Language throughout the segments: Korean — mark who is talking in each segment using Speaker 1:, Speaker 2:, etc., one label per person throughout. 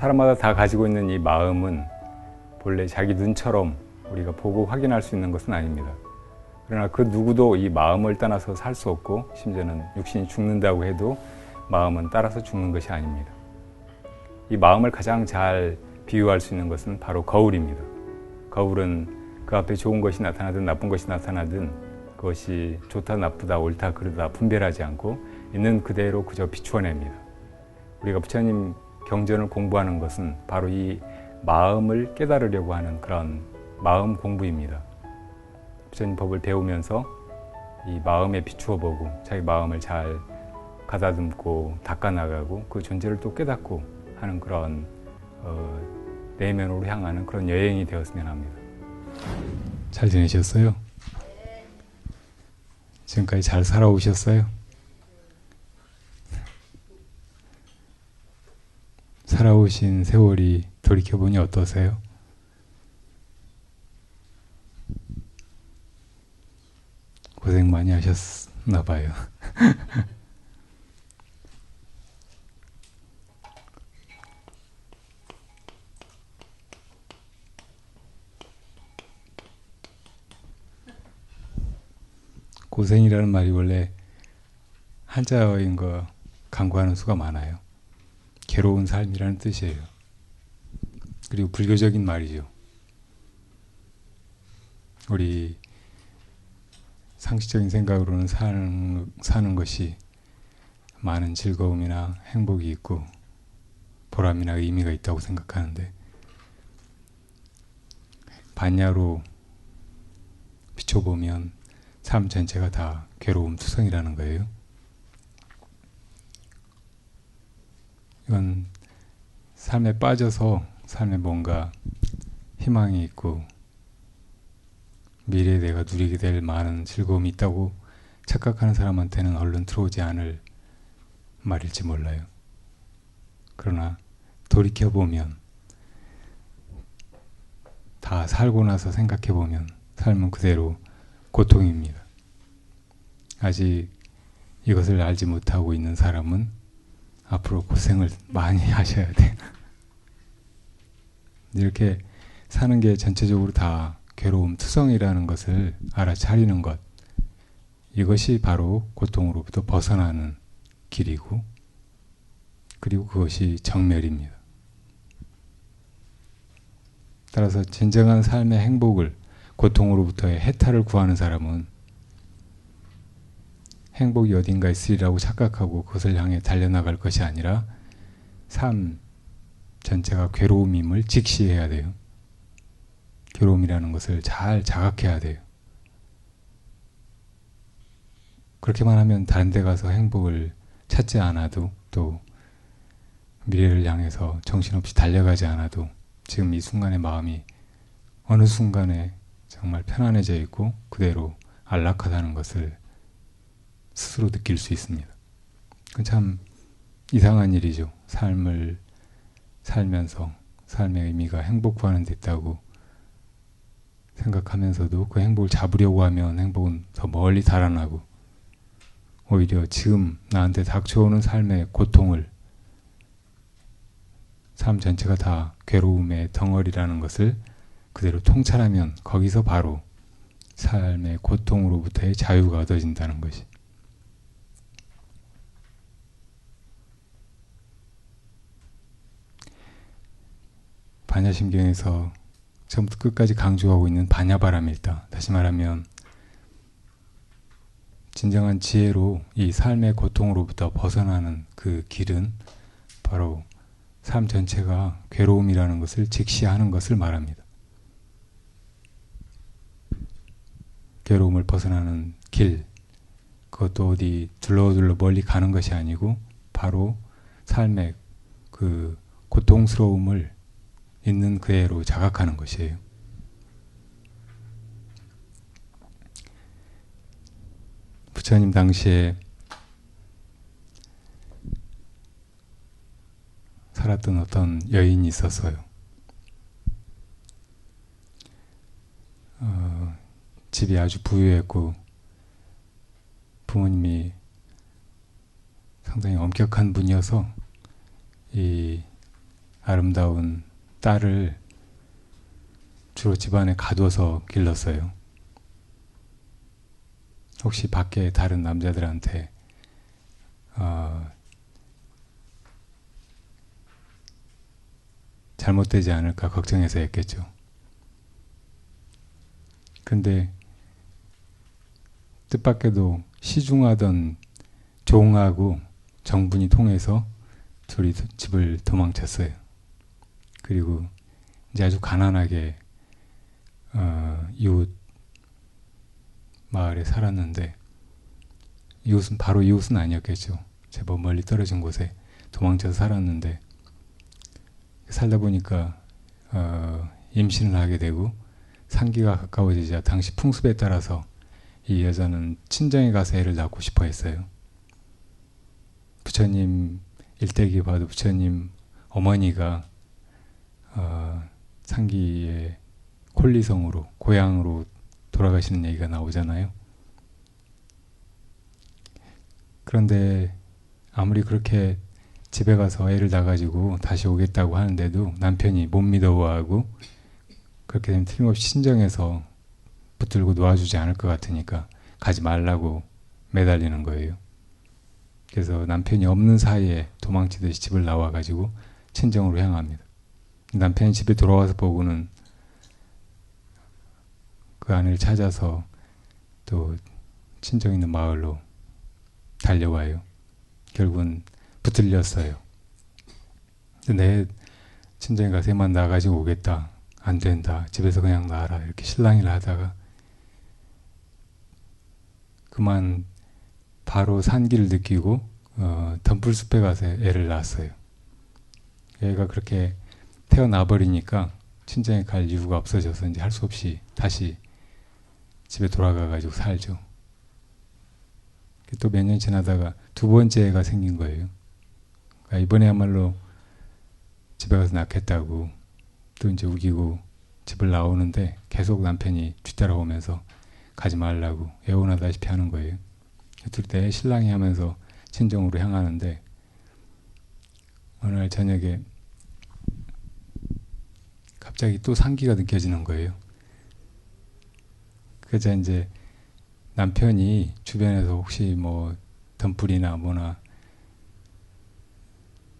Speaker 1: 사람마다 다 가지고 있는 이 마음은 본래 자기 눈처럼 우리가 보고 확인할 수 있는 것은 아닙니다. 그러나 그 누구도 이 마음을 떠나서 살 수 없고, 심지어는 육신이 죽는다고 해도 마음은 따라서 죽는 것이 아닙니다. 이 마음을 가장 잘 비유할 수 있는 것은 바로 거울입니다. 거울은 그 앞에 좋은 것이 나타나든 나쁜 것이 나타나든 그것이 좋다 나쁘다 옳다 그르다 분별하지 않고 있는 그대로 그저 비추어냅니다. 우리가 부처님 경전을 공부하는 것은 바로 이 마음을 깨달으려고 하는 그런 마음 공부입니다. 부처님 법을 배우면서 이 마음에 비추어 보고 자기 마음을 잘 가다듬고 닦아나가고 그 존재를 또 깨닫고 하는 그런 내면으로 향하는 그런 여행이 되었으면 합니다. 잘 지내셨어요? 지금까지 잘 살아오셨어요? 살아오신 세월이 돌이켜보니 어떠세요? 고생 많이 하셨나 봐요. 고생이라는 말이 원래 한자어인 거 강구하는 수가 많아요. 괴로운 삶이라는 뜻이에요. 그리고 불교적인 말이죠. 우리 상식적인 생각으로는 사는 것이 많은 즐거움이나 행복이 있고 보람이나 의미가 있다고 생각하는데, 반야로 비춰보면 삶 전체가 다 괴로움 투성이라는 거예요. 이건 삶에 빠져서 삶에 뭔가 희망이 있고 미래에 내가 누리게 될 많은 즐거움이 있다고 착각하는 사람한테는 얼른 들어오지 않을 말일지 몰라요. 그러나 돌이켜보면, 다 살고 나서 생각해보면 삶은 그대로 고통입니다. 아직 이것을 알지 못하고 있는 사람은 앞으로 고생을 많이 하셔야 돼요. 이렇게 사는 게 전체적으로 다 괴로움 투성이라는 것을 알아차리는 것, 이것이 바로 고통으로부터 벗어나는 길이고, 그리고 그것이 정멸입니다. 따라서 진정한 삶의 행복을, 고통으로부터의 해탈을 구하는 사람은 행복이 어딘가 있으리라고 착각하고 그것을 향해 달려나갈 것이 아니라 삶 전체가 괴로움임을 직시해야 돼요. 괴로움이라는 것을 잘 자각해야 돼요. 그렇게만 하면 다른 데 가서 행복을 찾지 않아도, 또 미래를 향해서 정신없이 달려가지 않아도 지금 이 순간의 마음이 어느 순간에 정말 편안해져 있고 그대로 안락하다는 것을 스스로 느낄 수 있습니다. 그건 참 이상한 일이죠. 삶을 살면서 삶의 의미가 행복 구하는 데 있다고 생각하면서도 그 행복을 잡으려고 하면 행복은 더 멀리 달아나고, 오히려 지금 나한테 닥쳐오는 삶의 고통을, 삶 전체가 다 괴로움의 덩어리라는 것을 그대로 통찰하면 거기서 바로 삶의 고통으로부터의 자유가 얻어진다는 것이. 반야심경에서 처음부터 끝까지 강조하고 있는 반야바라밀다. 다시 말하면 진정한 지혜로 이 삶의 고통으로부터 벗어나는 그 길은 바로 삶 전체가 괴로움이라는 것을 직시하는 것을 말합니다. 괴로움을 벗어나는 길, 그것도 어디 둘러둘러 멀리 가는 것이 아니고 바로 삶의 그 고통스러움을 있는 그대로 자각하는 것이에요. 부처님 당시에 살았던 어떤 여인이 있었어요. 집이 아주 부유했고 부모님이 상당히 엄격한 분이어서 이 아름다운 딸을 주로 집안에 가둬서 길렀어요. 혹시 밖에 다른 남자들한테 잘못되지 않을까 걱정해서 했겠죠. 근데 뜻밖에도 시중하던 종하고 정분이 통해서 둘이 집을 도망쳤어요. 그리고 이제 아주 가난하게 이웃 마을에 살았는데, 이웃은 바로 이웃은 아니었겠죠. 제법 멀리 떨어진 곳에 도망쳐서 살았는데, 살다 보니까 임신을 하게 되고 산기가 가까워지자 당시 풍습에 따라서 이 여자는 친정에 가서 애를 낳고 싶어 했어요. 부처님 일대기 봐도 부처님 어머니가 산기의 콜리성으로 고향으로 돌아가시는 얘기가 나오잖아요. 그런데 아무리 그렇게 집에 가서 애를 낳아가지고 다시 오겠다고 하는데도 남편이 못 믿어하고, 그렇게 되면 틀림없이 친정에서 붙들고 놓아주지 않을 것 같으니까 가지 말라고 매달리는 거예요. 그래서 남편이 없는 사이에 도망치듯이 집을 나와가지고 친정으로 향합니다. 남편이 집에 돌아와서 보고는 그 아내를 찾아서 또 친정 있는 마을로 달려와요. 결국은 붙들렸어요. 내 친정에 가서 애만 낳아가지고 오겠다. 안 된다. 집에서 그냥 놔라. 이렇게 실랑이를 하다가 그만 바로 산기를 느끼고 덤불숲에 가서 애를 낳았어요. 애가 그렇게 태어나버리니까 친정에 갈 이유가 없어져서 이제 할 수 없이 다시 집에 돌아가가지고 살죠. 또 몇 년 지나다가 두 번째 애가 생긴 거예요. 그러니까 이번에야말로 집에 가서 낳겠다고 또 이제 우기고 집을 나오는데 계속 남편이 뒤따라오면서 가지 말라고 애원하다시피 하는 거예요. 둘 때 신랑이 하면서 친정으로 향하는데 어느 날 저녁에 갑자기 또 산기가 느껴지는 거예요. 그래서 이제 남편이 주변에서 혹시 뭐 덤불이나 뭐나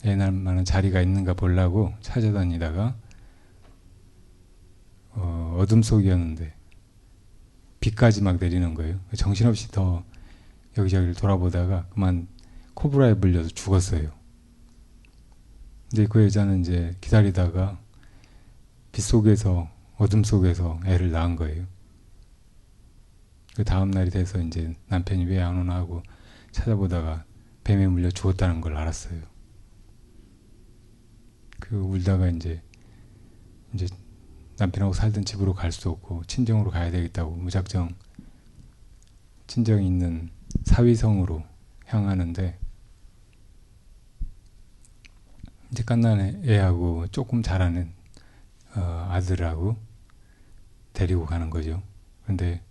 Speaker 1: 애 낳을 만한 자리가 있는가 보려고 찾아다니다가 어둠 속이었는데 비까지 막 내리는 거예요. 정신없이 더 여기저기를 돌아보다가 그만 코브라에 물려서 죽었어요. 근데 그 여자는 이제 기다리다가 빛 속에서 어둠 속에서 애를 낳은 거예요. 그 다음 날이 돼서 이제 남편이 왜 안 오나 하고 찾아보다가 뱀에 물려 죽었다는 걸 알았어요. 그 울다가 이제 남편하고 살던 집으로 갈 수 없고 친정으로 가야 되겠다고 무작정 친정이 있는 사위성으로 향하는데, 이제 갓난 애하고 조금 자라는 아들하고 데리고 가는 거죠. 근데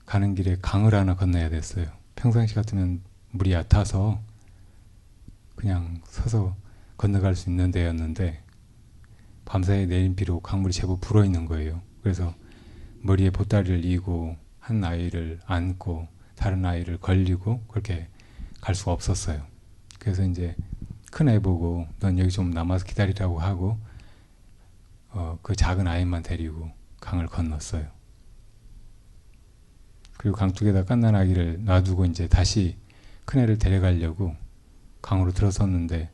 Speaker 1: 가는 길에 강을 하나 건너야 됐어요. 평상시 같으면 물이 얕아서 그냥 서서 건너갈 수 있는 데였는데 밤사이 내린 비로 강물이 제법 불어있는 거예요. 그래서 머리에 보따리를 이고 한 아이를 안고 다른 아이를 걸리고 그렇게 갈 수가 없었어요. 그래서 이제 큰 애 보고 넌 여기 좀 남아서 기다리라고 하고 그 작은 아이만 데리고 강을 건넜어요. 그리고 강둑에다 갓난 아기를 놔두고 이제 다시 큰 애를 데려가려고 강으로 들어섰는데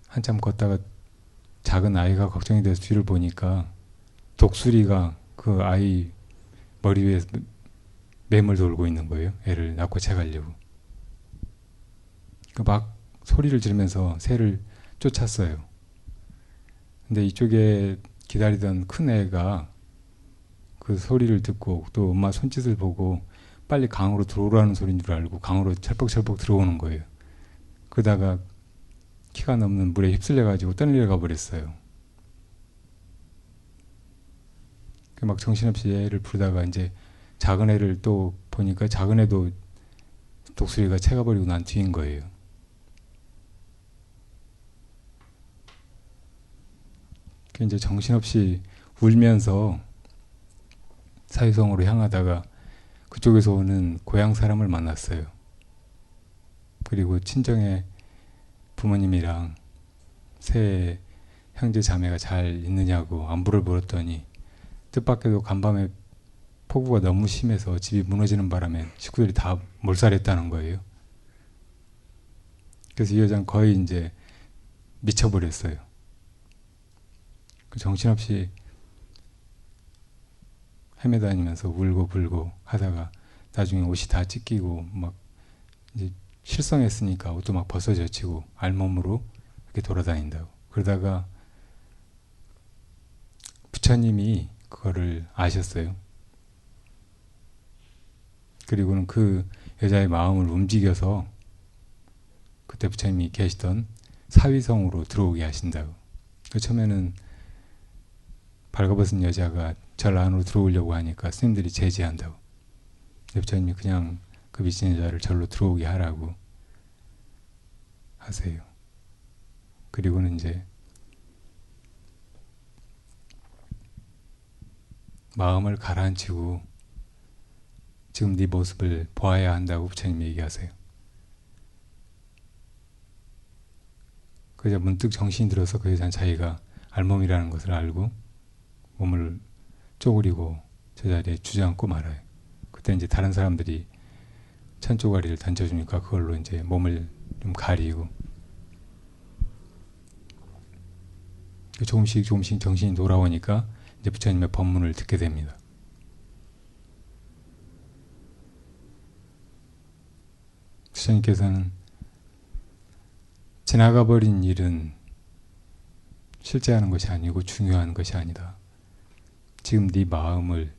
Speaker 1: 한참 걷다가 작은 아이가 걱정이 돼서 뒤를 보니까 독수리가 그 아이 머리 위에 맴을 돌고 있는 거예요. 애를 낳고 채가려고. 막 소리를 지르면서 새를 쫓았어요. 근데 이쪽에 기다리던 큰 애가 그 소리를 듣고 또 엄마 손짓을 보고 빨리 강으로 들어오라는 소리인 줄 알고 강으로 철벅철벅 들어오는 거예요. 그러다가 키가 넘는 물에 휩쓸려가지고 떠내려가 버렸어요. 막 정신없이 애를 부르다가 이제 작은 애를 또 보니까 작은 애도 독수리가 채가버리고 난 뒤인 거예요. 이제 정신없이 울면서 사유성으로 향하다가 그쪽에서 오는 고향 사람을 만났어요. 그리고 친정에 부모님이랑 새 형제 자매가 잘 있느냐고 안부를 물었더니 뜻밖에도 간밤에 폭우가 너무 심해서 집이 무너지는 바람에 식구들이 다 몰살했다는 거예요. 그래서 이 여자는 거의 이제 미쳐버렸어요. 정신없이 헤매다니면서 울고 불고 하다가 나중에 옷이 다 찢기고 막 이제 실성했으니까 옷도 막 벗어젖히고 알몸으로 이렇게 돌아다닌다고. 그러다가 부처님이 그거를 아셨어요. 그리고는 그 여자의 마음을 움직여서 그때 부처님이 계시던 사위성으로 들어오게 하신다고. 처음에는 발가벗은 여자가 절 안으로 들어오려고 하니까 스님들이 제지한다고. 부처님이 그냥 그 미친 여자를 절로 들어오게 하라고 하세요. 그리고는 이제 마음을 가라앉히고 지금 네 모습을 보아야 한다고 부처님이 얘기하세요. 그 여자 문득 정신이 들어서 그 여자는 자기가 알몸이라는 것을 알고 몸을 쪼그리고 저 자리에 주저앉고 말아요. 그때 이제 다른 사람들이 찬쪼가리를 던져주니까 그걸로 이제 몸을 좀 가리고 조금씩 정신이 돌아오니까 이제 부처님의 법문을 듣게 됩니다. 부처님께서는 지나가버린 일은 실제하는 것이 아니고 중요한 것이 아니다. 지금 네 마음을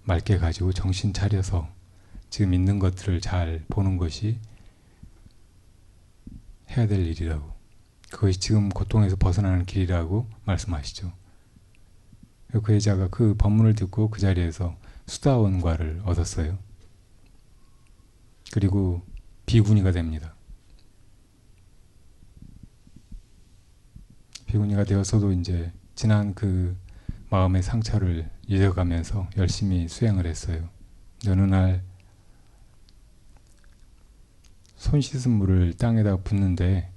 Speaker 1: 맑게 가지고 정신 차려서 지금 있는 것들을 잘 보는 것이 해야 될 일이라고. 그것이 지금 고통에서 벗어나는 길이라고 말씀하시죠. 그 여자가 그 법문을 듣고 그 자리에서 수다원과를 얻었어요. 그리고 비구니가 됩니다. 비구니가 되어서도 이제 지난 그 마음의 상처를 잊어가면서 열심히 수행을 했어요. 어느 날 손 씻은 물을 땅에다 붓는데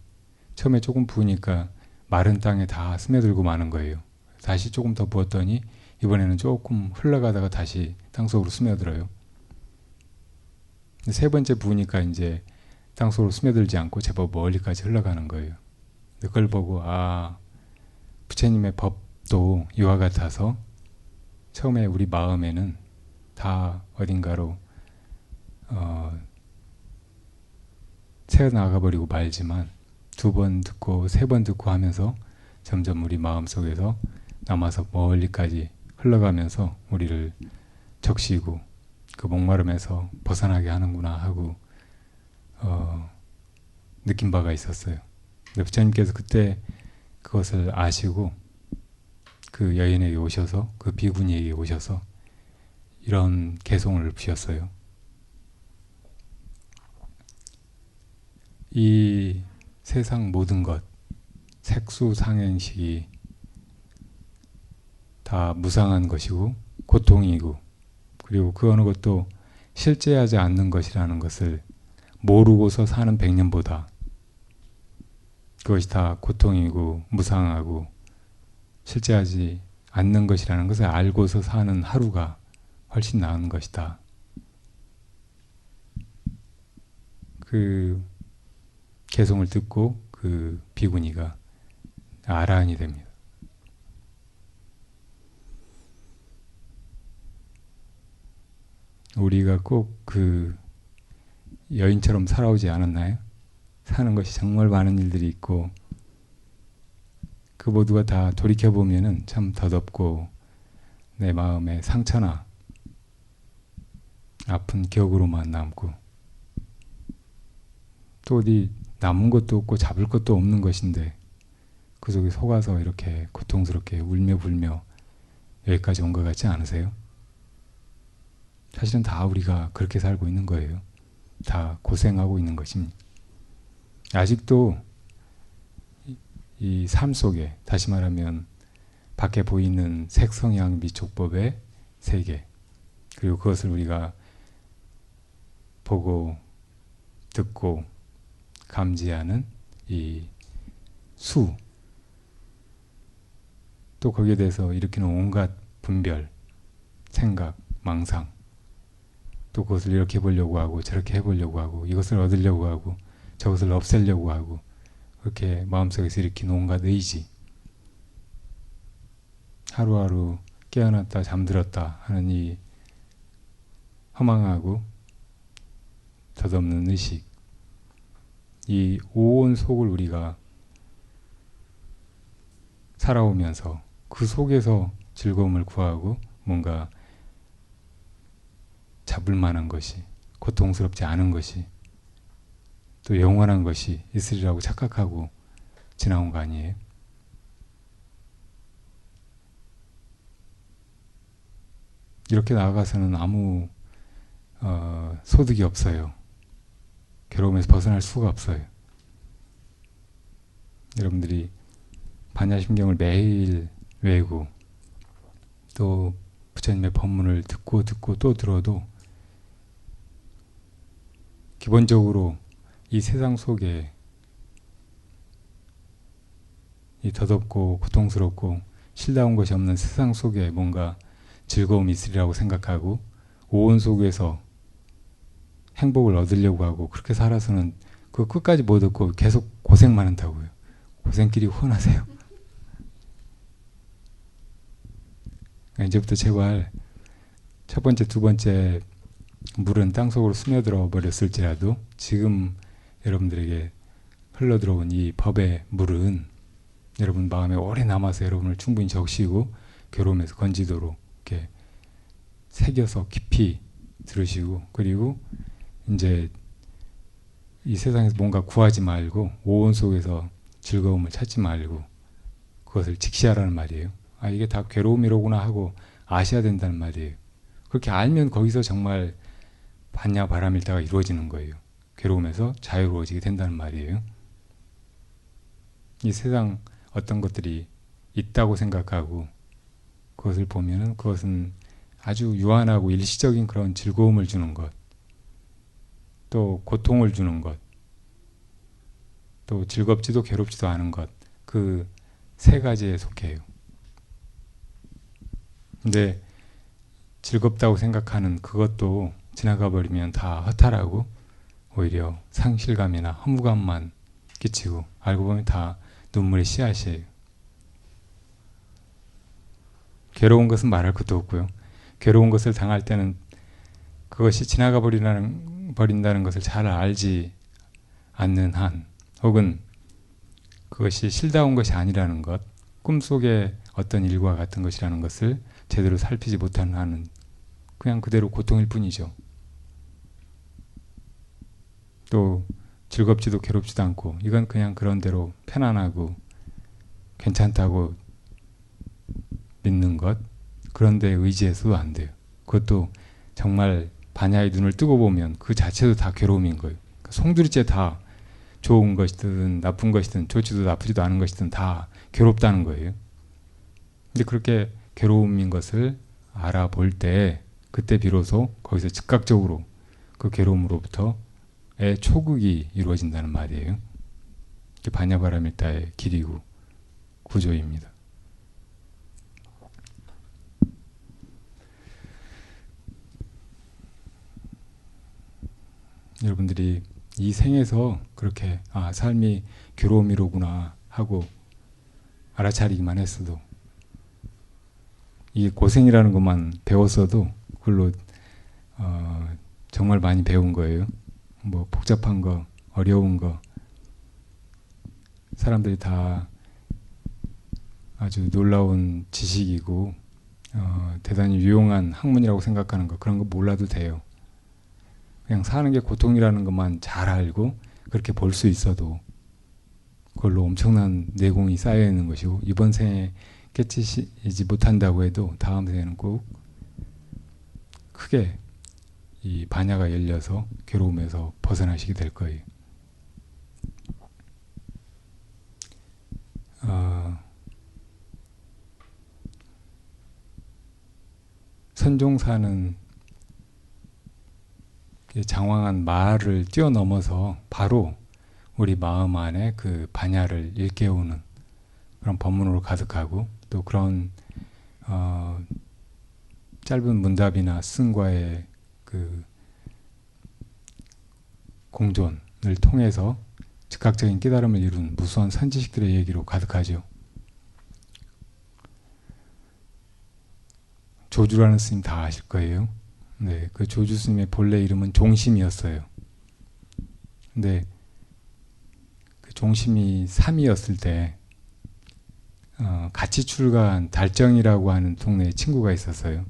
Speaker 1: 처음에 조금 부으니까 마른 땅에 다 스며들고 마는 거예요. 다시 조금 더 부었더니 이번에는 조금 흘러가다가 다시 땅속으로 스며들어요. 세 번째 부으니까 이제 땅속으로 스며들지 않고 제법 멀리까지 흘러가는 거예요. 그걸 보고 부처님의 법도 이와 같아서 처음에 우리 마음에는 다 어딘가로 새어나가버리고 말지만 두 번 듣고 세 번 듣고 하면서 점점 우리 마음속에서 남아서 멀리까지 흘러가면서 우리를 적시고 그 목마름에서 벗어나게 하는구나 하고 느낀 바가 있었어요. 근데 부처님께서 그때 그것을 아시고 그 여인에게 오셔서 그 비구니에게 오셔서 이런 개송을 부셨어요. 이 세상 모든 것, 색수상행식이 다 무상한 것이고 고통이고 그리고 그 어느 것도 실제하지 않는 것이라는 것을 모르고서 사는 100년보다 그것이 다 고통이고 무상하고 실제하지 않는 것이라는 것을 알고서 사는 하루가 훨씬 나은 것이다. 그 개송을 듣고 그 비구니가 아라한이 됩니다. 우리가 꼭 그 여인처럼 살아오지 않았나요? 사는 것이 정말 많은 일들이 있고 그 모두가 다 돌이켜보면은 참 더덥고 내 마음에 상처나 아픈 기억으로만 남고 또 어디 남은 것도 없고 잡을 것도 없는 것인데 그 속에 속아서 이렇게 고통스럽게 울며 불며 여기까지 온 것 같지 않으세요? 사실은 다 우리가 그렇게 살고 있는 거예요. 다 고생하고 있는 것입니다. 아직도 이 삶 속에 다시 말하면 밖에 보이는 색성향 미촉법의 세계, 그리고 그것을 우리가 보고 듣고 감지하는 이 수, 또 거기에 대해서 일으키는 온갖 분별, 생각, 망상, 또 그것을 이렇게 보려고 하고 저렇게 해보려고 하고 이것을 얻으려고 하고 저것을 없애려고 하고, 그렇게 마음속에서 일으키는 온갖 의지, 하루하루 깨어났다 잠들었다 하는 이 허망하고 덧없는 의식, 이 오온 속을 우리가 살아오면서 그 속에서 즐거움을 구하고 뭔가 잡을 만한 것이, 고통스럽지 않은 것이, 또 영원한 것이 있으리라고 착각하고 지나온 거 아니에요? 이렇게 나아가서는 아무 소득이 없어요. 괴로움에서 벗어날 수가 없어요. 여러분들이 반야심경을 매일 외우고 또 부처님의 법문을 듣고 또 들어도 기본적으로 이 세상 속에 이 더덥고 고통스럽고 실다운 것이 없는 세상 속에 뭔가 즐거움이 있으리라고 생각하고 오온 속에서 행복을 얻으려고 하고 그렇게 살아서는 그 끝까지 못 얻고 계속 고생만 한다고요. 고생길이 훤하세요. 이제부터 제발 첫 번째, 두 번째 물은 땅속으로 스며들어 버렸을지라도 지금 여러분들에게 흘러들어온 이 법의 물은 여러분 마음에 오래 남아서 여러분을 충분히 적시고 괴로움에서 건지도록 이렇게 새겨서 깊이 들으시고, 그리고 이제 이 세상에서 뭔가 구하지 말고 오온 속에서 즐거움을 찾지 말고 그것을 직시하라는 말이에요. 아, 이게 다 괴로움이로구나 하고 아셔야 된다는 말이에요. 그렇게 알면 거기서 정말 반야 바라밀다가 이루어지는 거예요. 괴로움에서 자유로워지게 된다는 말이에요. 이 세상 어떤 것들이 있다고 생각하고 그것을 보면은 그것은 아주 유한하고 일시적인 그런 즐거움을 주는 것, 또 고통을 주는 것, 또 즐겁지도 괴롭지도 않은 것, 그 세 가지에 속해요. 근데 즐겁다고 생각하는 그것도 지나가 버리면 다 허탈하고 오히려 상실감이나 허무감만 끼치고 알고 보면 다 눈물의 씨앗이에요. 괴로운 것은 말할 것도 없고요. 괴로운 것을 당할 때는 그것이 지나가 버린다는 것을 잘 알지 않는 한, 혹은 그것이 실다운 것이 아니라는 것, 꿈속의 어떤 일과 같은 것이라는 것을 제대로 살피지 못하는 한은 그냥 그대로 고통일 뿐이죠. 또 즐겁지도 괴롭지도 않고 이건 그냥 그런 대로 편안하고 괜찮다고 믿는 것, 그런데 의지해서도 안 돼요. 그것도 정말 반야의 눈을 뜨고 보면 그 자체도 다 괴로움인 거예요. 그러니까 송두리째 다 좋은 것이든 나쁜 것이든 좋지도 나쁘지도 않은 것이든 다 괴롭다는 거예요. 근데 그렇게 괴로움인 것을 알아볼 때 그때 비로소 거기서 즉각적으로 그 괴로움으로부터의 초극이 이루어진다는 말이에요. 이게 반야바라밀다의 길이고 구조입니다. 여러분들이 이 생에서 그렇게 삶이 괴로움이로구나 하고 알아차리기만 했어도, 이 고생이라는 것만 배웠어도 그걸로 정말 많이 배운 거예요. 뭐 복잡한 거, 어려운 거, 사람들이 다 아주 놀라운 지식이고 대단히 유용한 학문이라고 생각하는 거, 그런 거 몰라도 돼요. 그냥 사는 게 고통이라는 것만 잘 알고 그렇게 볼 수 있어도 그걸로 엄청난 내공이 쌓여 있는 것이고, 이번 생에 깨치지 못한다고 해도 다음 생에는 꼭 크게 이 반야가 열려서 괴로움에서 벗어나시게 될 거예요. 천종사는 장황한 말을 뛰어넘어서 바로 우리 마음 안에 그 반야를 일깨우는 그런 법문으로 가득하고, 또 그런 짧은 문답이나 스승과의 그 공존을 통해서 즉각적인 깨달음을 이룬 무수한 선지식들의 얘기로 가득하죠. 조주라는 스님 다 아실 거예요. 네, 그 조주 스님의 본래 이름은 종심이었어요. 근데 그 종심이 3이었을 때 같이 출가한 달정이라고 하는 동네에 친구가 있었어요.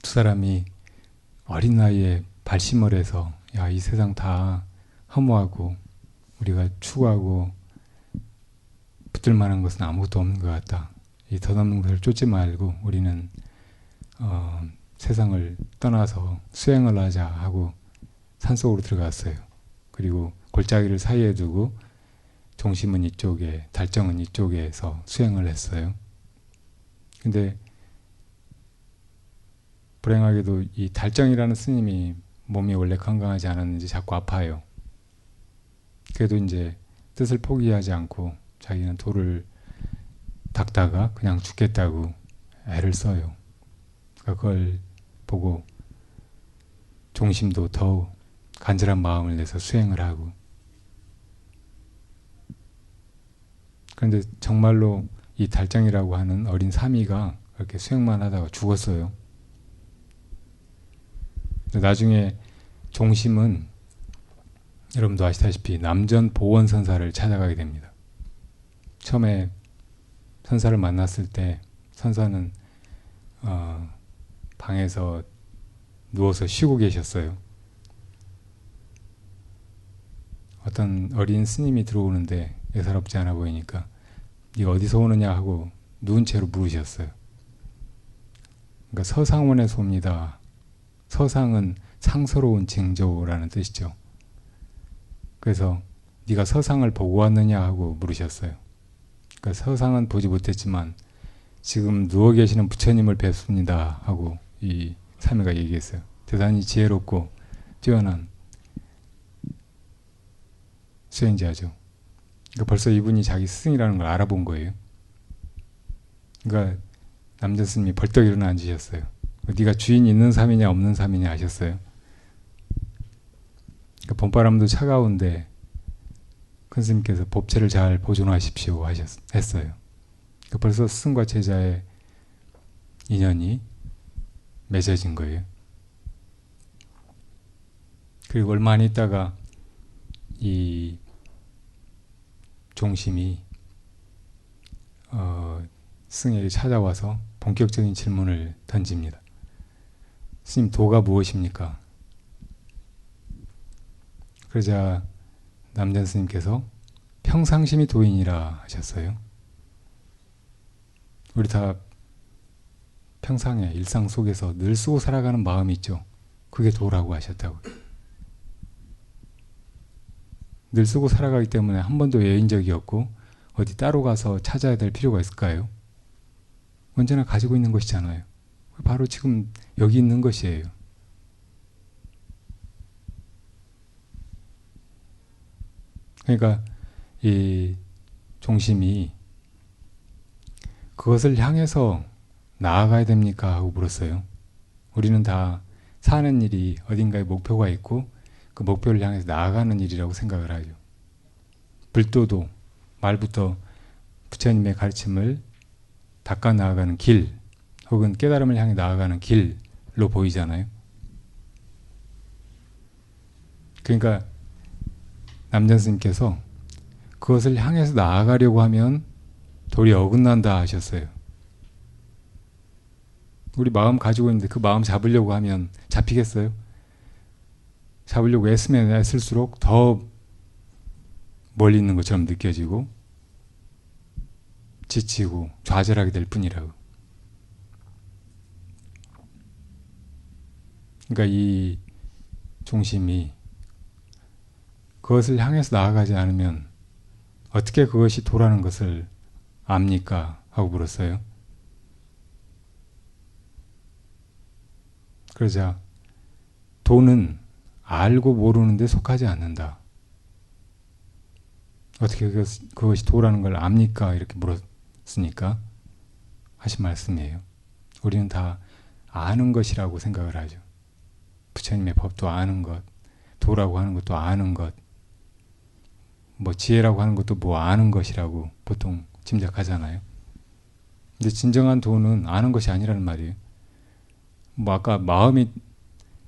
Speaker 1: 두 사람이 어린 나이에 발심을 해서, 야, 이 세상 다 허무하고 우리가 추구하고 붙들 만한 것은 아무것도 없는 것 같다. 이 덧없는 것을 쫓지 말고 우리는 세상을 떠나서 수행을 하자 하고 산속으로 들어갔어요. 그리고 골짜기를 사이에 두고 종심은 이쪽에, 달정은 이쪽에서 수행을 했어요. 근데 불행하게도 이 달정이라는 스님이 몸이 원래 건강하지 않았는지 자꾸 아파요. 그래도 이제 뜻을 포기하지 않고 자기는 돌을 닦다가 그냥 죽겠다고 애를 써요. 그걸 보고 종심도 더욱 간절한 마음을 내서 수행을 하고, 그런데 정말로 이 달정이라고 하는 어린 사미가 그렇게 수행만 하다가 죽었어요. 나중에 종심은 여러분도 아시다시피 남전 보원 선사를 찾아가게 됩니다. 처음에 선사를 만났을 때 선사는 방에서 누워서 쉬고 계셨어요. 어떤 어린 스님이 들어오는데 예사롭지 않아 보이니까 네가 어디서 오느냐 하고 누운 채로 물으셨어요. 그러니까 서상원에서 옵니다. 서상은 상서로운 징조라는 뜻이죠. 그래서 네가 서상을 보고 왔느냐 하고 물으셨어요. 그러니까 서상은 보지 못했지만 지금 누워 계시는 부처님을 뵙습니다 하고 이 사미가 얘기했어요. 대단히 지혜롭고 뛰어난 수행자죠. 그러니까 벌써 이분이 자기 스승이라는 걸 알아본 거예요. 그러니까 남자 스님이 벌떡 일어나 앉으셨어요. 네가 주인 있는 삶이냐 없는 삶이냐 하셨어요. 그러니까 봄바람도 차가운데 큰 스님께서 법체를 잘 보존하십시오 했어요. 그러니까 벌써 스승과 제자의 인연이 맺어진 거예요. 그리고 얼마 안 있다가 이 종심이 스승에게 찾아와서 본격적인 질문을 던집니다. 스님, 도가 무엇입니까? 그러자 남전 스님께서 평상심이 도인이라 하셨어요. 우리 다 평상의 일상 속에서 늘 쓰고 살아가는 마음이 있죠. 그게 도라고 하셨다고. 늘 쓰고 살아가기 때문에 한 번도 여인적이 없고 어디 따로 가서 찾아야 될 필요가 있을까요? 언제나 가지고 있는 것이잖아요. 바로 지금 여기 있는 것이에요. 그러니까 이 종심이 그것을 향해서 나아가야 됩니까? 하고 물었어요. 우리는 다 사는 일이 어딘가에 목표가 있고 그 목표를 향해서 나아가는 일이라고 생각을 하죠. 불도도 말부터 부처님의 가르침을 닦아 나아가는 길, 혹은 깨달음을 향해 나아가는 길로 보이잖아요. 그러니까 남전 스님께서 그것을 향해서 나아가려고 하면 도리 어긋난다 하셨어요. 우리 마음 가지고 있는데 그 마음 잡으려고 하면 잡히겠어요? 잡으려고 애쓰면 애쓸수록 더 멀리 있는 것처럼 느껴지고 지치고 좌절하게 될 뿐이라고. 그러니까 이 종심이 그것을 향해서 나아가지 않으면 어떻게 그것이 도라는 것을 압니까? 하고 물었어요. 그러자 도는 알고 모르는 데 속하지 않는다. 어떻게 그것이 도라는 걸 압니까? 이렇게 물었으니까 하신 말씀이에요. 우리는 다 아는 것이라고 생각을 하죠. 부처님의 법도 아는 것, 도라고 하는 것도 아는 것, 뭐 지혜라고 하는 것도 뭐 아는 것이라고 보통 짐작하잖아요. 근데 진정한 도는 아는 것이 아니라는 말이에요. 뭐 아까 마음이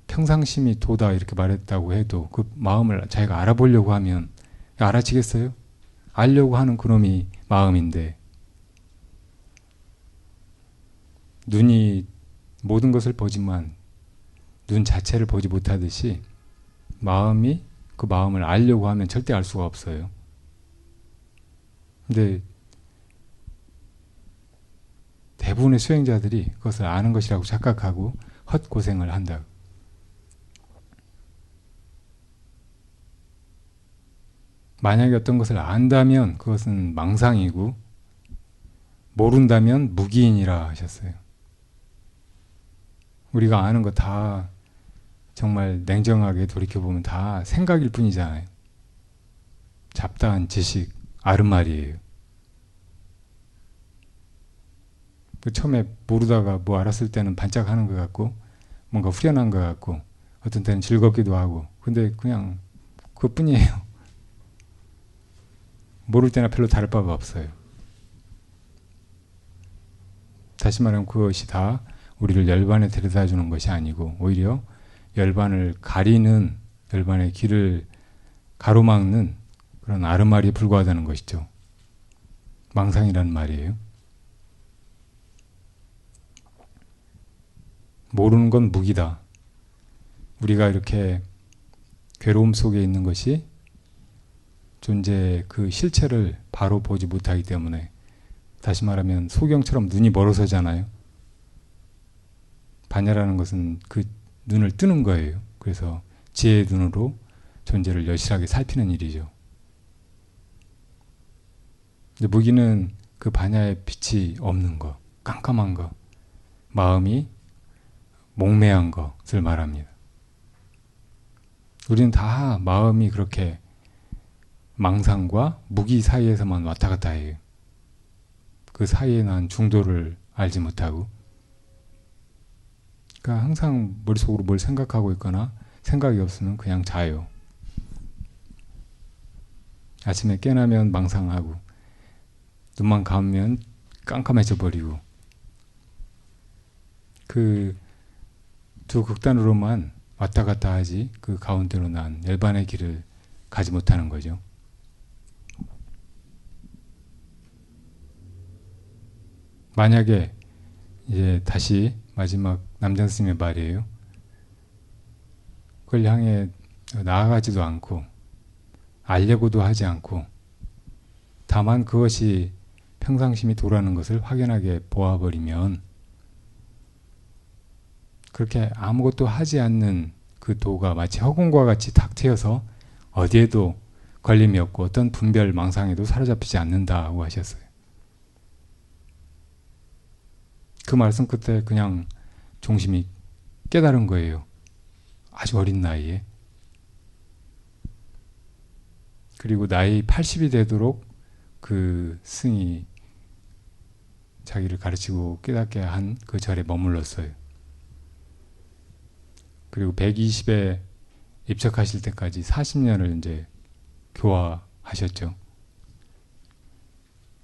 Speaker 1: 평상심이 도다 이렇게 말했다고 해도 그 마음을 자기가 알아보려고 하면 알아지겠어요? 알려고 하는 그놈이 마음인데, 눈이 모든 것을 보지만 눈 자체를 보지 못하듯이 마음이 그 마음을 알려고 하면 절대 알 수가 없어요. 근데 대부분의 수행자들이 그것을 아는 것이라고 착각하고 헛고생을 한다. 만약에 어떤 것을 안다면 그것은 망상이고 모른다면 무기인이라 하셨어요. 우리가 아는 거 다 정말 냉정하게 돌이켜보면 다 생각일 뿐이잖아요. 잡다한 지식, 아른말이에요. 처음에 모르다가 뭐 알았을 때는 반짝하는 것 같고 뭔가 후련한 것 같고 어떤 때는 즐겁기도 하고, 근데 그냥 그것뿐이에요. 모를 때나 별로 다를 바가 없어요. 다시 말하면 그것이 다 우리를 열반에 데려다 주는 것이 아니고 오히려 열반을 가리는, 열반의 길을 가로막는 그런 아르말이에 불과하다는 것이죠. 망상이라는 말이에요. 모르는 건 무기다. 우리가 이렇게 괴로움 속에 있는 것이 존재의 그 실체를 바로 보지 못하기 때문에, 다시 말하면 소경처럼 눈이 멀어서잖아요. 반야라는 것은 그 눈을 뜨는 거예요. 그래서 지혜의 눈으로 존재를 여실하게 살피는 일이죠. 근데 무기는 그 반야의 빛이 없는 거, 깜깜한 거, 마음이 몽매한 것을 말합니다. 우리는 다 마음이 그렇게 망상과 무기 사이에서만 왔다 갔다 해요. 그 사이에 난 중도를 알지 못하고, 그러니까 항상 머릿속으로 뭘 생각하고 있거나 생각이 없으면 그냥 자요. 아침에 깨나면 망상하고 눈만 감으면 깜깜해져 버리고, 그 두 극단으로만 왔다 갔다 하지 그 가운데로 난 열반의 길을 가지 못하는 거죠. 만약에 이제 다시 마지막 남장 스님의 말이에요. 그걸 향해 나아가지도 않고 알려고도 하지 않고 다만 그것이 평상심이 도라는 것을 확연하게 보아버리면, 그렇게 아무것도 하지 않는 그 도가 마치 허공과 같이 탁 트여서 어디에도 걸림이 없고 어떤 분별 망상에도 사로잡히지 않는다고 하셨어요. 그 말씀 끝에 그냥 종심이 깨달은 거예요. 아주 어린 나이에. 그리고 나이 80이 되도록 그 스승이 자기를 가르치고 깨닫게 한 그 절에 머물렀어요. 그리고 120에 입적하실 때까지 40년을 이제 교화하셨죠.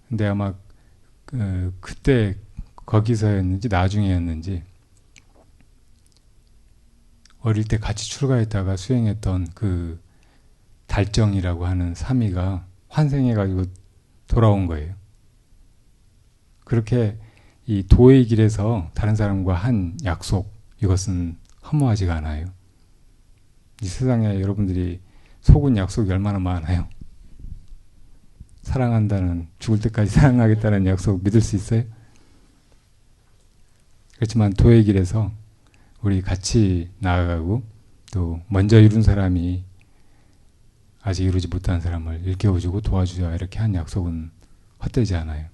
Speaker 1: 근데 아마 그때 거기서였는지 나중에였는지 어릴 때 같이 출가했다가 수행했던 그 달정이라고 하는 사미가 환생해가지고 돌아온 거예요. 그렇게 이 도의 길에서 다른 사람과 한 약속, 이것은 허무하지가 않아요. 이 세상에 여러분들이 속은 약속이 얼마나 많아요. 사랑한다는, 죽을 때까지 사랑하겠다는 약속 믿을 수 있어요? 그렇지만 도의 길에서 우리 같이 나아가고 또 먼저 이룬 사람이 아직 이루지 못한 사람을 일깨워주고 도와주자, 이렇게 한 약속은 헛되지 않아요.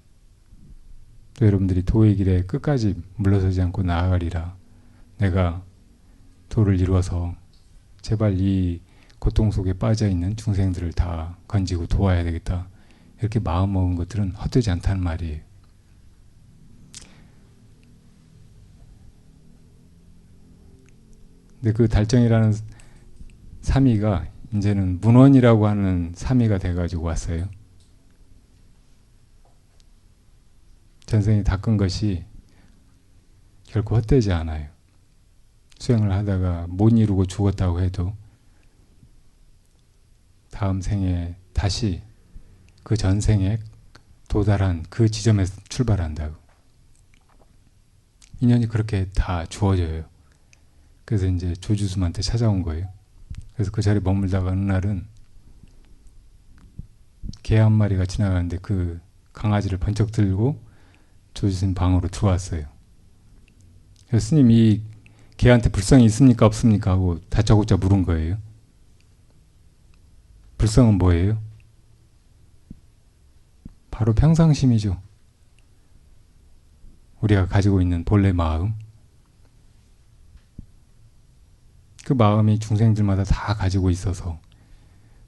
Speaker 1: 또 여러분들이 도의 길에 끝까지 물러서지 않고 나아가리라. 내가 도를 이루어서 제발 이 고통 속에 빠져 있는 중생들을 다 건지고 도와야 되겠다. 이렇게 마음 먹은 것들은 헛되지 않다는 말이에요. 근데 그 달정이라는 삼위가 이제는 문원이라고 하는 삼위가 돼가지고 왔어요. 전생에 닦은 것이 결코 헛되지 않아요. 수행을 하다가 못 이루고 죽었다고 해도 다음 생에 다시 그 전생에 도달한 그 지점에서 출발한다고. 인연이 그렇게 다 주어져요. 그래서 이제 조주스한테 찾아온 거예요. 그래서 그 자리에 머물다가 어느 날은 개 한 마리가 지나가는데 그 강아지를 번쩍 들고 조주스님 방으로 들어왔어요. 그래서 스님 이 개한테 불성이 있습니까 없습니까 하고 다짜고짜 물은 거예요. 불성은 뭐예요? 바로 평상심이죠. 우리가 가지고 있는 본래 마음. 그 마음이 중생들마다 다 가지고 있어서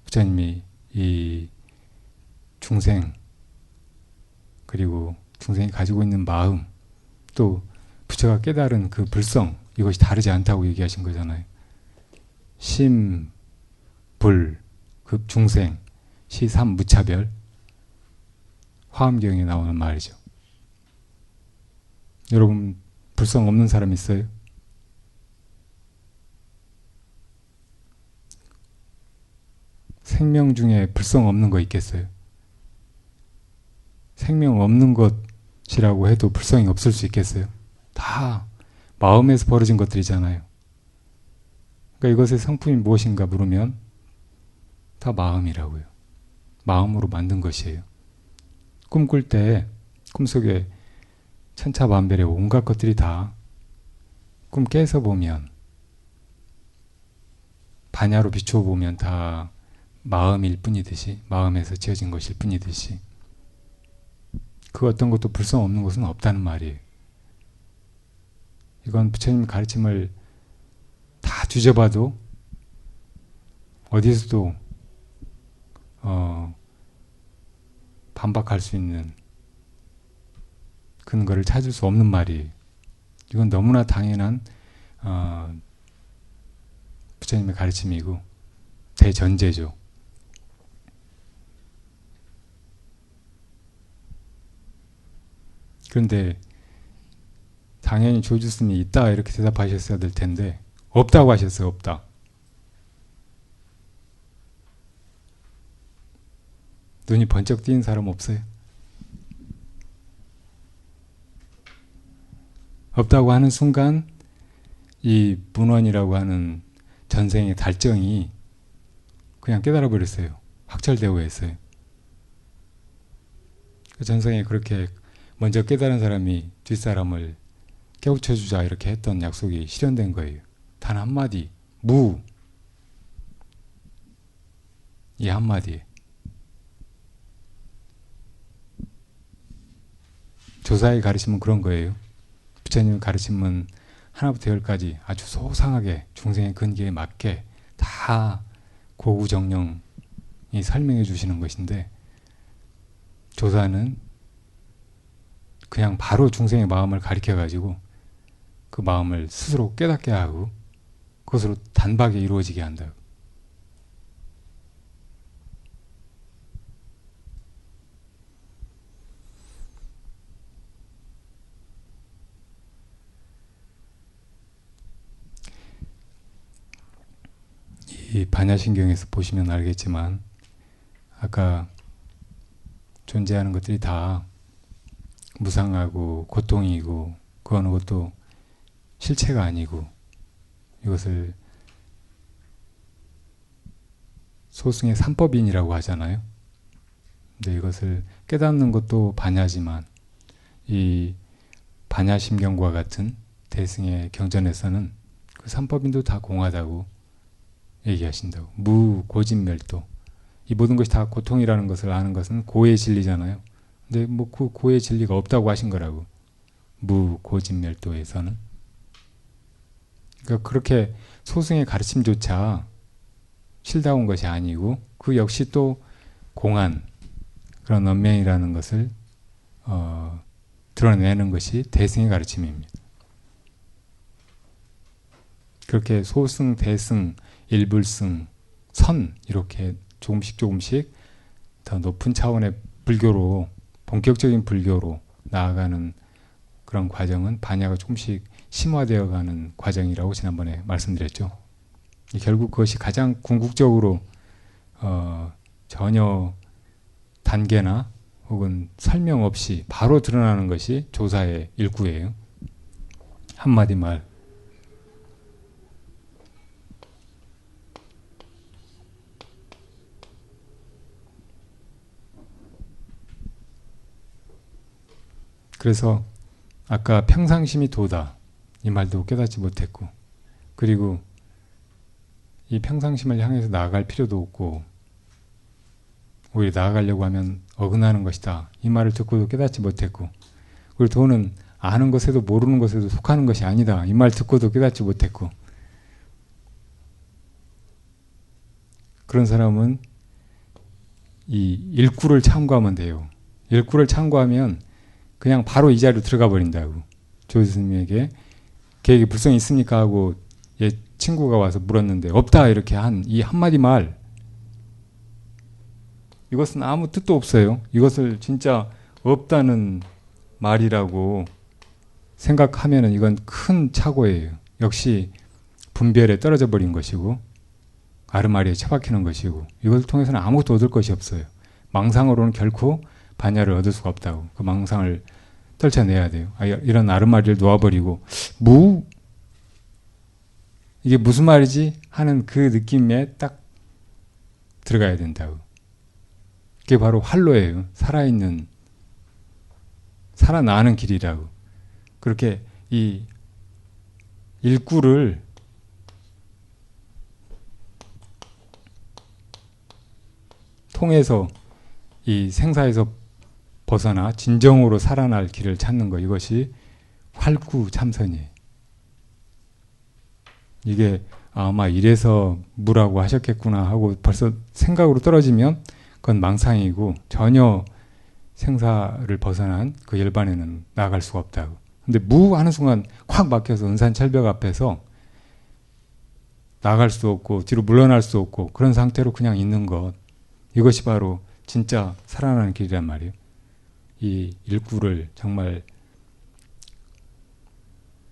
Speaker 1: 부처님이 이 중생 그리고 중생이 가지고 있는 마음 또 부처가 깨달은 그 불성 이것이 다르지 않다고 얘기하신 거잖아요. 심, 불, 급, 중생, 시, 삼, 무차별 화엄경에 나오는 말이죠. 여러분 불성 없는 사람 있어요? 생명 중에 불성 없는 거 있겠어요? 생명 없는 것이라고 해도 불성이 없을 수 있겠어요? 다 마음에서 벌어진 것들이잖아요. 그러니까 이것의 성품이 무엇인가 물으면 다 마음이라고요. 마음으로 만든 것이에요. 꿈꿀 때 꿈속에 천차만별의 온갖 것들이 다 꿈 깨서 보면 반야로 비추어 보면 다 마음일 뿐이듯이 마음에서 지어진 것일 뿐이듯이 그 어떤 것도 불성 없는 것은 없다는 말이에요. 이건 부처님 가르침을 다 뒤져봐도 어디서도 반박할 수 있는 근거를 찾을 수 없는 말이에요. 이건 너무나 당연한 부처님의 가르침이고 대전제죠. 그런데 당연히 조주스님이 있다 이렇게 대답하셨어야 될 텐데 없다고 하셨어요. 없다. 눈이 번쩍 띄는 사람 없어요? 없다고 하는 순간 이 문원이라고 하는 전생의 달정이 그냥 깨달아 버렸어요. 확철되고 했어요. 그 전생에 그렇게 먼저 깨달은 사람이 뒷사람을 깨우쳐주자 이렇게 했던 약속이 실현된 거예요. 단 한마디 무 이 한마디 조사의 가르침은 그런 거예요. 부처님의 가르침은 하나부터 열까지 아주 소상하게 중생의 근기에 맞게 다 고구정령이 설명해 주시는 것인데 조사는 그냥 바로 중생의 마음을 가리켜 가지고 그 마음을 스스로 깨닫게 하고 그것으로 단박에 이루어지게 한다. 이 반야신경에서 보시면 알겠지만 아까 존재하는 것들이 다 무상하고 고통이고 그 어느 것도 실체가 아니고 이것을 소승의 삼법인이라고 하잖아요. 근데 이것을 깨닫는 것도 반야지만 이 반야심경과 같은 대승의 경전에서는 그 삼법인도 다 공하다고 얘기하신다고. 무고진멸도. 이 모든 것이 다 고통이라는 것을 아는 것은 고의 진리잖아요. 근데 뭐 그 고의 진리가 없다고 하신 거라고. 무고진멸도에서는. 그러니까 그렇게 소승의 가르침조차 실다운 것이 아니고 그 역시 또 공안, 그런 언명이라는 것을 드러내는 것이 대승의 가르침입니다. 그렇게 소승, 대승, 일불승, 선 이렇게 조금씩 더 높은 차원의 불교로, 본격적인 불교로 나아가는 그런 과정은 반야가 조금씩 심화되어가는 과정이라고 지난번에 말씀드렸죠. 결국 그것이 가장 궁극적으로 전혀 단계나 혹은 설명 없이 바로 드러나는 것이 조사의 일구예요. 한마디 말. 그래서 아까 평상심이 도다 이 말도 깨닫지 못했고, 그리고 이 평상심을 향해서 나아갈 필요도 없고 오히려 나아가려고 하면 어긋나는 것이다 이 말을 듣고도 깨닫지 못했고, 그리고 도는 아는 것에도 모르는 것에도 속하는 것이 아니다 이 말 듣고도 깨닫지 못했고, 그런 사람은 이 일구를 참고하면 돼요. 일구를 참고하면 그냥 바로 이 자리로 들어가 버린다고. 조 스님에게 계획이 불성이 있습니까 하고 얘 친구가 와서 물었는데 없다 이렇게 한 이 한마디 말, 이것은 아무 뜻도 없어요. 이것을 진짜 없다는 말이라고 생각하면은 이건 큰 착오예요. 역시 분별에 떨어져 버린 것이고 아르마리에 처박히는 것이고, 이것을 통해서는 아무것도 얻을 것이 없어요. 망상으로는 결코 반야를 얻을 수가 없다고. 그 망상을 떨쳐내야 돼요. 이런 아르마리를 놓아버리고 이게 무슨 말이지 하는 그 느낌에 딱 들어가야 된다고. 그게 바로 활로예요. 살아있는, 살아나는 길이라고. 그렇게 이 일구를 통해서 이 생사에서 벗어나 진정으로 살아날 길을 찾는 것, 이것이 활구참선이에요. 이게 아마 이래서 무라고 하셨겠구나 하고 벌써 생각으로 떨어지면 그건 망상이고 전혀 생사를 벗어난 그 열반에는 나아갈 수가 없다고. 근데 무 하는 순간 콱 막혀서 은산철벽 앞에서 나갈 수 없고 뒤로 물러날 수 없고 그런 상태로 그냥 있는 것, 이것이 바로 진짜 살아나는 길이란 말이에요. 이 일구를 정말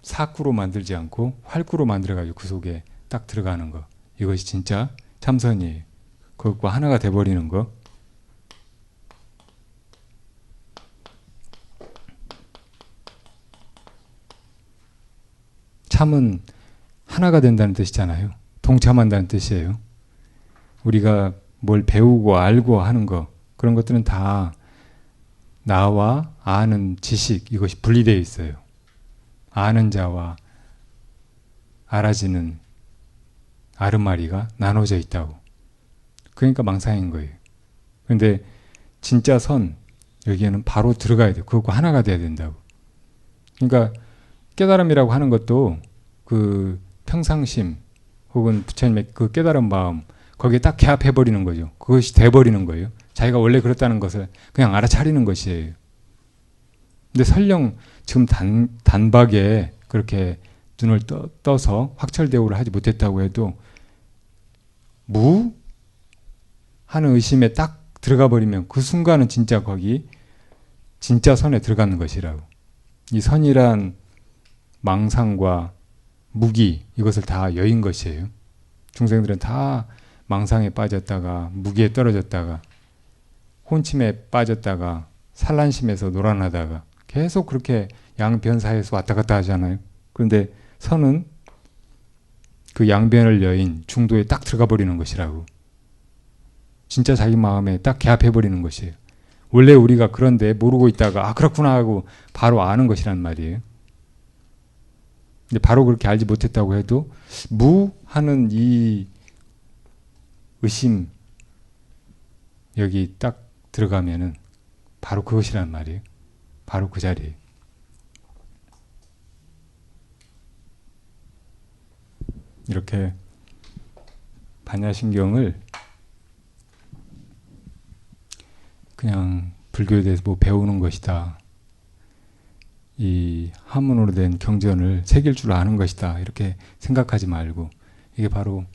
Speaker 1: 사구로 만들지 않고 활구로 만들어가지고 그 속에 딱 들어가는 거, 이것이 진짜 참선이에요. 그것과 하나가 돼버리는 거. 참은 하나가 된다는 뜻이잖아요. 동참한다는 뜻이에요. 우리가 뭘 배우고 알고 하는 거, 그런 것들은 다 나와 아는 지식, 이것이 분리되어 있어요. 아는 자와 알아지는 아르마리가 나눠져 있다고. 그러니까 망상인 거예요. 그런데 진짜 선, 여기에는 바로 들어가야 돼요. 그것과 하나가 돼야 된다고. 그러니까 깨달음이라고 하는 것도 그 평상심 혹은 부처님의 그 깨달은 마음, 거기에 딱 개합해버리는 거죠. 그것이 돼버리는 거예요. 자기가 원래 그렇다는 것을 그냥 알아차리는 것이에요. 근데 설령 지금 단박에 그렇게 눈을 떠서 확철대오를 하지 못했다고 해도 무? 하는 의심에 딱 들어가 버리면 그 순간은 진짜 거기 진짜 선에 들어가는 것이라고. 이 선이란 망상과 무기, 이것을 다 여인 것이에요. 중생들은 다 망상에 빠졌다가 무기에 떨어졌다가 혼침에 빠졌다가 산란심에서 놀아나다가 계속 그렇게 양변사에서 왔다 갔다 하잖아요. 그런데 선은 그 양변을 여인 중도에 딱 들어가 버리는 것이라고. 진짜 자기 마음에 딱 개합해 버리는 것이에요. 원래 우리가 그런데 모르고 있다가 그렇구나 하고 바로 아는 것이란 말이에요. 근데 바로 그렇게 알지 못했다고 해도 무 하는 이 의심, 여기 딱 들어가면은 바로 그것이란 말이에요. 바로 그 자리에요. 이렇게 반야신경을 그냥 불교에 대해서 뭐 배우는 것이다, 이 한문으로 된 경전을 새길 줄 아는 것이다, 이렇게 생각하지 말고 이게 바로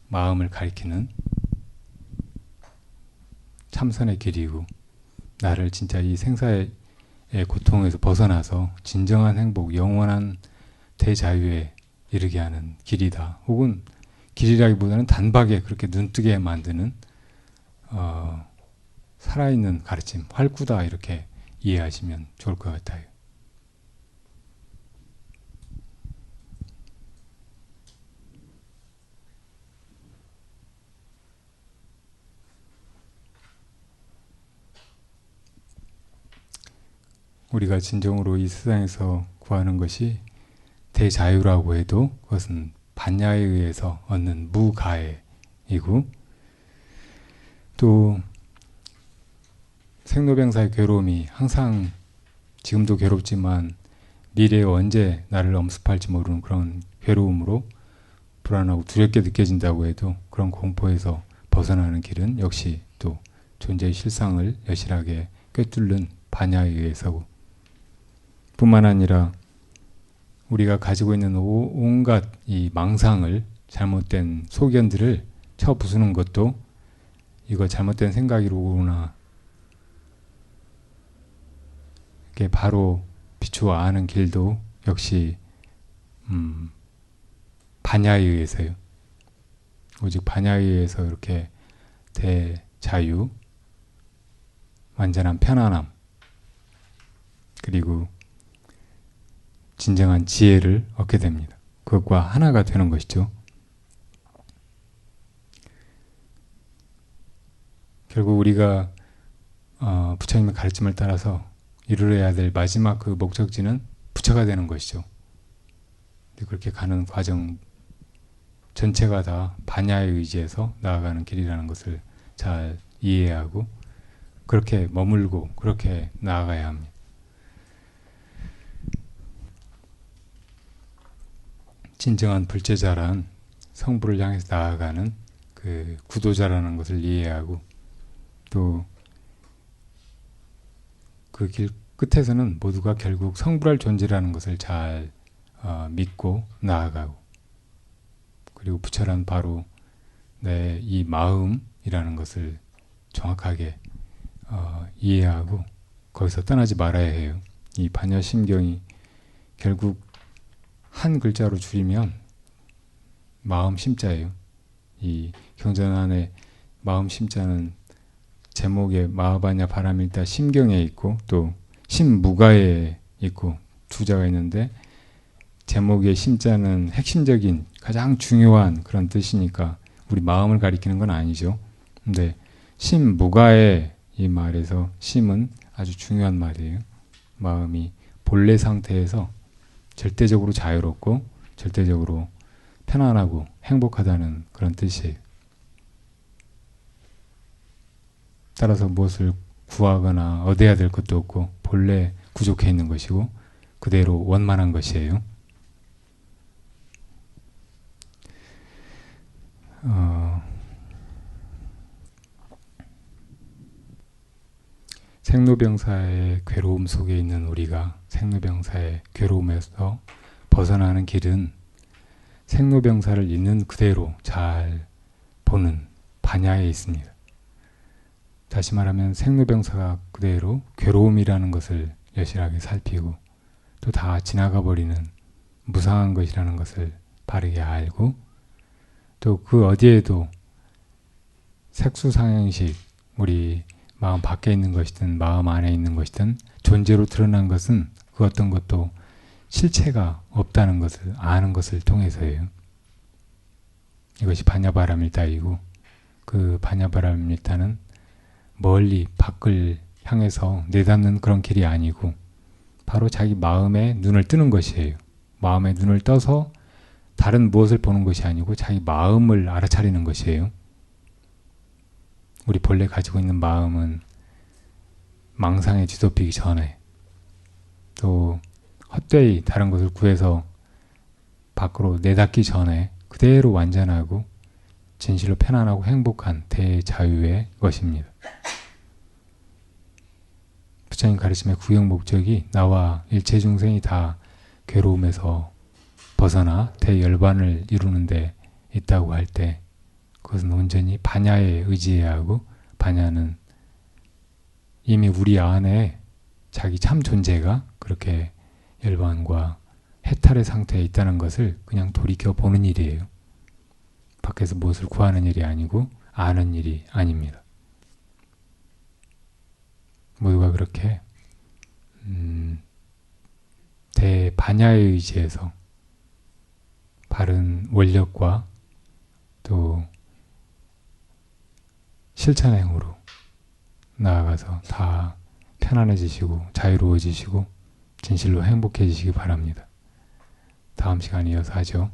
Speaker 1: 마음을 가리키는 참선의 길이고, 나를 진짜 이 생사의 고통에서 벗어나서 진정한 행복, 영원한 대자유에 이르게 하는 길이다. 혹은 길이라기보다는 단박에 그렇게 눈뜨게 만드는 살아있는 가르침, 활구다, 이렇게 이해하시면 좋을 것 같아요. 우리가 진정으로 이 세상에서 구하는 것이 대자유라고 해도 그것은 반야에 의해서 얻는 무가해이고, 또 생로병사의 괴로움이 항상 지금도 괴롭지만 미래에 언제 나를 엄습할지 모르는 그런 괴로움으로 불안하고 두렵게 느껴진다고 해도 그런 공포에서 벗어나는 길은 역시 또 존재의 실상을 여실하게 꿰뚫는 반야에 의해서고, 뿐만 아니라 우리가 가지고 있는 온갖 이 망상을, 잘못된 소견들을 쳐부수는 것도 이거 잘못된 생각이로구나, 이렇게 바로 비추어 아는 길도 역시 반야에 의해서요. 오직 반야에 의해서 이렇게 대자유, 완전한 편안함, 그리고 진정한 지혜를 얻게 됩니다. 그것과 하나가 되는 것이죠. 결국 우리가 부처님의 가르침을 따라서 이루어야 될 마지막 그 목적지는 부처가 되는 것이죠. 그렇게 가는 과정 전체가 다 반야에 의지해서 나아가는 길이라는 것을 잘 이해하고 그렇게 머물고 그렇게 나아가야 합니다. 진정한 불제자란 성부를 향해서 나아가는 그 구도자라는 것을 이해하고, 또 그 길 끝에서는 모두가 결국 성불할 존재라는 것을 잘 믿고 나아가고, 그리고 부처란 바로 내 이 마음이라는 것을 정확하게 이해하고 거기서 떠나지 말아야 해요. 이 반야심경이 결국 한 글자로 줄이면 마음 심자예요. 이 경전 안에 마음 심자는 제목에 마하바냐 바라밀다 심경에 있고 또 심무가에 있고 두 자가 있는데, 제목의 심자는 핵심적인 가장 중요한 그런 뜻이니까 우리 마음을 가리키는 건 아니죠. 근데 심무가에, 이 말에서 심은 아주 중요한 말이에요. 마음이 본래 상태에서 절대적으로 자유롭고 절대적으로 편안하고 행복하다는 그런 뜻이에요. 따라서 무엇을 구하거나 얻어야 될 것도 없고 본래 구족해 있는 것이고 그대로 원만한 것이에요. 생로병사의 괴로움 속에 있는 우리가 생로병사의 괴로움에서 벗어나는 길은 생로병사를 있는 그대로 잘 보는 반야에 있습니다. 다시 말하면 생로병사가 그대로 괴로움이라는 것을 여실하게 살피고 또 다 지나가 버리는 무상한 것이라는 것을 바르게 알고, 또 그 어디에도 색수상행식, 우리 마음 밖에 있는 것이든 마음 안에 있는 것이든 존재로 드러난 것은 그 어떤 것도 실체가 없다는 것을 아는 것을 통해서예요. 이것이 반야바라밀다이고, 그 반야바라밀다는 멀리 밖을 향해서 내닫는 그런 길이 아니고 바로 자기 마음에 눈을 뜨는 것이에요. 마음에 눈을 떠서 다른 무엇을 보는 것이 아니고 자기 마음을 알아차리는 것이에요. 우리 본래 가지고 있는 마음은 망상에 뒤덮이기 전에, 또 헛되이 다른 것을 구해서 밖으로 내닫기 전에 그대로 완전하고 진실로 편안하고 행복한 대자유의 것입니다. 부처님 가르침의 구경 목적이 나와 일체 중생이 다 괴로움에서 벗어나 대열반을 이루는 데 있다고 할 때 그것은 온전히 반야에 의지해야 하고, 반야는 이미 우리 안에 자기 참 존재가 그렇게 열반과 해탈의 상태에 있다는 것을 그냥 돌이켜 보는 일이에요. 밖에서 무엇을 구하는 일이 아니고 아는 일이 아닙니다. 모두가 그렇게 대반야에 의지해서 바른 원력과 또 실천행으로 나아가서 다 편안해지시고 자유로워지시고 진실로 행복해지시기 바랍니다. 다음 시간에 이어서 하죠.